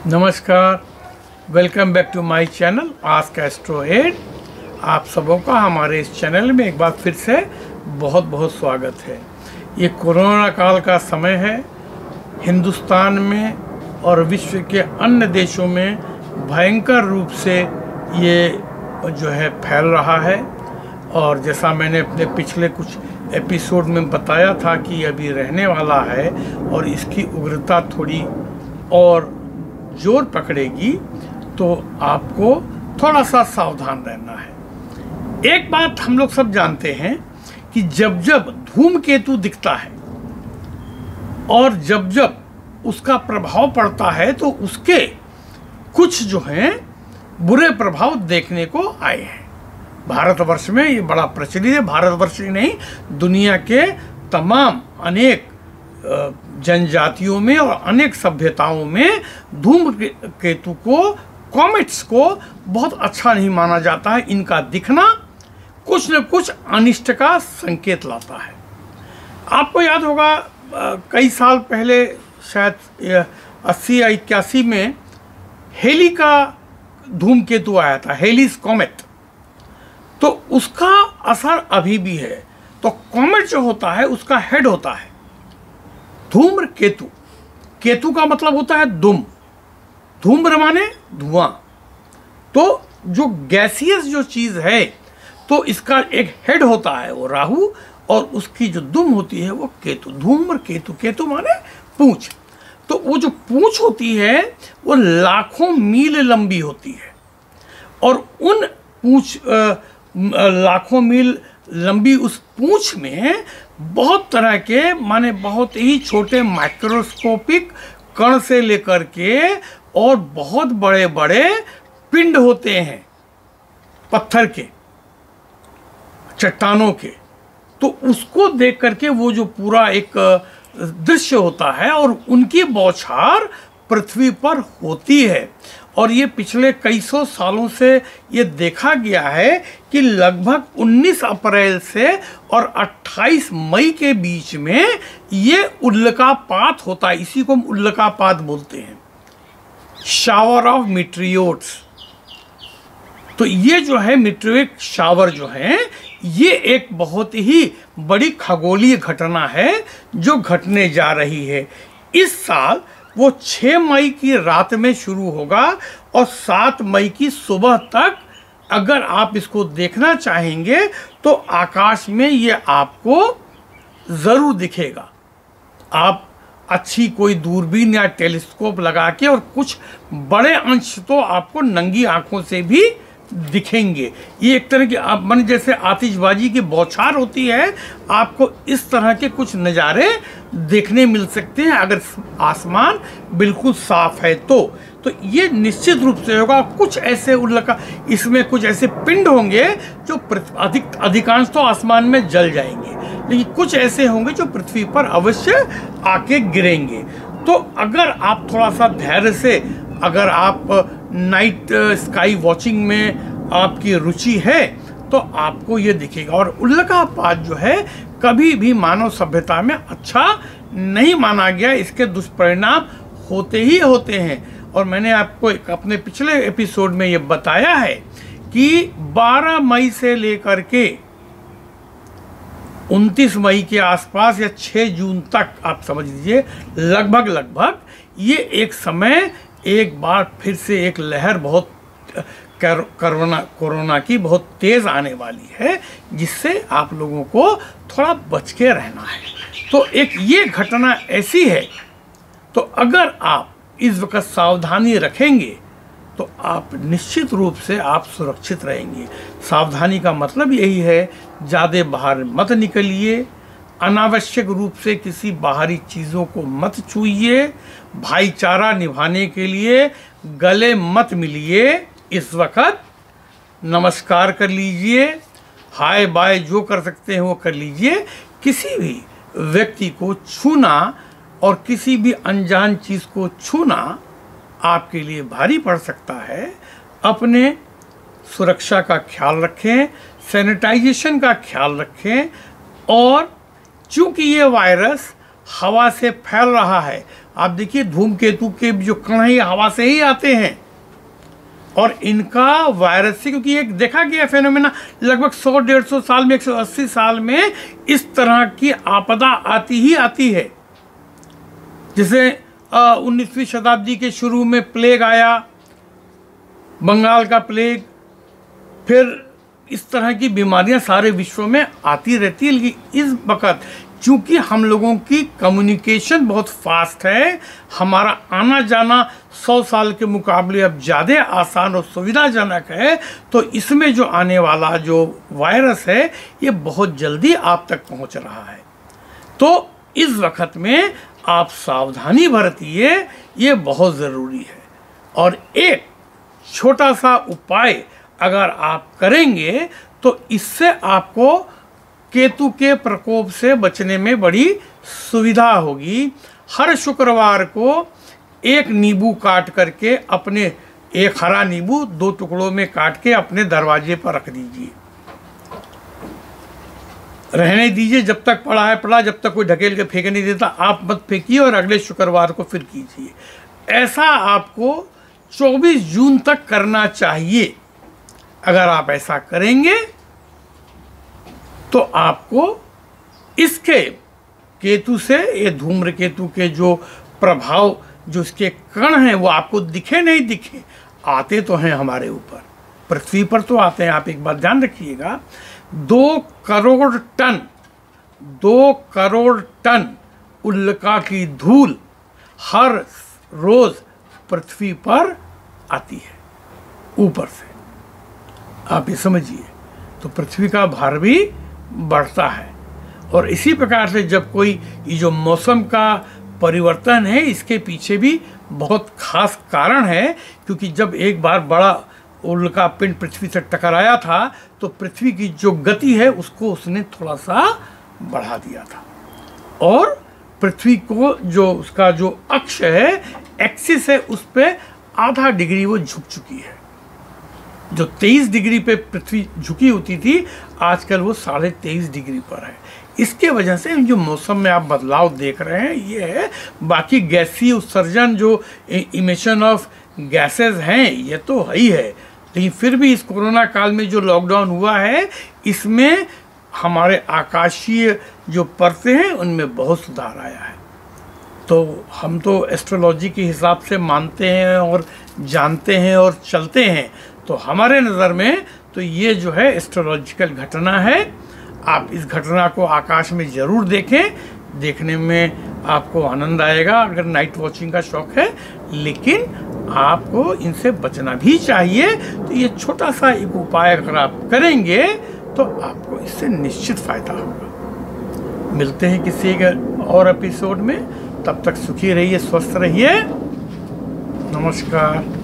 नमस्कार, welcome back to my channel ask astro Ed. आप सबों का हमारे इस चैनल में एक बार फिर से बहुत बहुत स्वागत है। ये कोरोना काल का समय है। हिंदुस्तान में और विश्व के अन्य देशों में भयंकर रूप से ये जो है फैल रहा है। और जैसा मैंने अपने पिछले कुछ एपिसोड में बताया था कि अभी रहने वाला है और इसकी उग्रता थोड़ी और जोर पकड़ेगी, तो आपको थोड़ा सा सावधान रहना है। एक बात हम लोग सब जानते हैं कि जब जब धूमकेतु दिखता है और जब जब उसका प्रभाव पड़ता है तो उसके कुछ जो हैं बुरे प्रभाव देखने को आए हैं। भारतवर्ष में ये बड़ा प्रचलित है। भारतवर्ष ही नहीं, दुनिया के तमाम अनेक जनजातियों में और अनेक सभ्यताओं में धूमकेतु को, कॉमेट्स को बहुत अच्छा नहीं माना जाता है। इनका दिखना कुछ न कुछ अनिष्ट का संकेत लाता है। आपको याद होगा कई साल पहले, शायद 80 या 81 में हेली का धूमकेतु आया था, हेलीज कॉमेट। तो उसका असर अभी भी है। तो कॉमेट जो होता है उसका हेड होता है धूम्रकेतु। केतु का मतलब होता है दुम, धूम्र माने धुआं। तो जो गैसियस जो चीज है तो इसका एक हेड होता है वो राहु, और उसकी जो दुम होती है वो केतु। धूम्रकेतु, केतु माने पूंछ। तो वो जो पूंछ होती है वो लाखों मील लंबी होती है, और उन पूंछ लाखों मील लंबी उस पूंछ में बहुत तरह के, माने बहुत ही छोटे माइक्रोस्कोपिक कण से लेकर के और बहुत बड़े बड़े पिंड होते हैं, पत्थर के, चट्टानों के। तो उसको देख करके वो जो पूरा एक दृश्य होता है और उनकी बौछार पृथ्वी पर होती है। और ये पिछले कई सौ सालों से ये देखा गया है कि लगभग 19 अप्रैल से और 28 मई के बीच में ये उल्कापात होता है। इसी को हम उल्कापात बोलते हैं, शावर ऑफ मीटियोर्स। तो ये जो है मीटियोरिक शावर जो है, ये एक बहुत ही बड़ी खगोलीय घटना है जो घटने जा रही है। इस साल वो 6 मई की रात में शुरू होगा और 7 मई की सुबह तक अगर आप इसको देखना चाहेंगे तो आकाश में ये आपको ज़रूर दिखेगा। आप अच्छी कोई दूरबीन या टेलीस्कोप लगा के, और कुछ बड़े अंश तो आपको नंगी आंखों से भी दिखेंगे। ये एक तरह की मन जैसे आतिशबाजी की बौछार होती है, आपको इस तरह के कुछ नज़ारे देखने मिल सकते हैं अगर आसमान बिल्कुल साफ है तो ये निश्चित रूप से होगा। कुछ ऐसे इसमें कुछ ऐसे पिंड होंगे जो अधिकांश तो आसमान में जल जाएंगे, लेकिन कुछ ऐसे होंगे जो पृथ्वी पर अवश्य आके गिरेंगे। तो अगर आप थोड़ा सा धैर्य से, अगर आप नाइट स्काई वॉचिंग में आपकी रुचि है तो आपको ये दिखेगा। और उल्कापात जो है कभी भी मानव सभ्यता में अच्छा नहीं माना गया। इसके दुष्परिणाम होते ही होते हैं। और मैंने आपको अपने पिछले एपिसोड में ये बताया है कि 12 मई से लेकर के 29 मई के आसपास या 6 जून तक आप समझ लीजिए, लगभग ये एक समय एक बार फिर से एक लहर बहुत कोरोना की बहुत तेज़ आने वाली है, जिससे आप लोगों को थोड़ा बच के रहना है। तो एक ये घटना ऐसी है, तो अगर आप इस वक्त सावधानी रखेंगे तो आप निश्चित रूप से आप सुरक्षित रहेंगे। सावधानी का मतलब यही है, ज़्यादा बाहर मत निकलिए, अनावश्यक रूप से किसी बाहरी चीज़ों को मत छूइए, भाईचारा निभाने के लिए गले मत मिलिए। इस वक्त नमस्कार कर लीजिए, हाय बाय जो कर सकते हैं वो कर लीजिए। किसी भी व्यक्ति को छूना और किसी भी अनजान चीज़ को छूना आपके लिए भारी पड़ सकता है। अपने सुरक्षा का ख्याल रखें, सैनिटाइजेशन का ख्याल रखें। और चूँकि ये वायरस हवा से फैल रहा है आप देखिए धूमकेतु के जो कण हैं हवा से ही आते हैं, और इनका वायरस से, क्योंकि एक देखा गया फेनोमेना लगभग 100-150 साल में, 180 साल में इस तरह की आपदा आती ही आती है। जैसे 19वीं शताब्दी के शुरू में प्लेग आया, बंगाल का प्लेग, फिर इस तरह की बीमारियां सारे विश्व में आती रहती है। लेकिन इस वक्त चूंकि हम लोगों की कम्युनिकेशन बहुत फास्ट है, हमारा आना जाना 100 साल के मुकाबले अब ज़्यादा आसान और सुविधाजनक है, तो इसमें जो आने वाला जो वायरस है ये बहुत जल्दी आप तक पहुंच रहा है। तो इस वक्त में आप सावधानी बरतिए, ये बहुत ज़रूरी है। और एक छोटा सा उपाय अगर आप करेंगे तो इससे आपको केतु के प्रकोप से बचने में बड़ी सुविधा होगी। हर शुक्रवार को एक नींबू काट करके अपने, एक हरा नींबू 2 टुकड़ों में काट के अपने दरवाजे पर रख दीजिए, रहने दीजिए जब तक पड़ा है पड़ा, जब तक कोई ढकेल के फेंक नहीं देता आप मत फेंकिए, और अगले शुक्रवार को फिर कीजिए। ऐसा आपको 24 जून तक करना चाहिए। अगर आप ऐसा करेंगे तो आपको इसके केतु से, ये धूम्रकेतु के जो प्रभाव, जो इसके कण हैं वो आपको दिखे नहीं दिखे, आते तो हैं हमारे ऊपर, पृथ्वी पर तो आते हैं। आप एक बात ध्यान रखिएगा, 2 करोड़ टन उल्का की धूल हर रोज पृथ्वी पर आती है ऊपर से। आप ये समझिए, तो पृथ्वी का भार भी बढ़ता है। और इसी प्रकार से जब कोई ये जो मौसम का परिवर्तन है, इसके पीछे भी बहुत खास कारण है, क्योंकि जब एक बार बड़ा उल्का पिंड पृथ्वी से टकराया था तो पृथ्वी की जो गति है उसको उसने थोड़ा सा बढ़ा दिया था, और पृथ्वी को जो उसका जो अक्ष है, एक्सिस है, उस पर आधा डिग्री वो झुक चुकी है। जो 23 डिग्री पे पृथ्वी झुकी होती थी, आजकल वो 23.5 डिग्री पर है। इसके वजह से जो मौसम में आप बदलाव देख रहे हैं ये है। बाकी गैसीय उत्सर्जन, जो इमिशन ऑफ गैसेस हैं, ये तो है ही है, लेकिन फिर भी इस कोरोना काल में जो लॉकडाउन हुआ है, इसमें हमारे आकाशीय जो परतें हैं उनमें बहुत सुधार आया है। तो हम तो एस्ट्रोलॉजी के हिसाब से मानते हैं और जानते हैं और चलते हैं, तो हमारे नज़र में तो ये जो है एस्ट्रोलॉजिकल घटना है। आप इस घटना को आकाश में ज़रूर देखें, देखने में आपको आनंद आएगा अगर नाइट वॉचिंग का शौक़ है, लेकिन आपको इनसे बचना भी चाहिए। तो ये छोटा सा एक उपाय अगर आप करेंगे तो आपको इससे निश्चित फ़ायदा होगा। मिलते हैं किसी एक और एपिसोड में, तब तक सुखी रहिए, स्वस्थ रहिए। नमस्कार।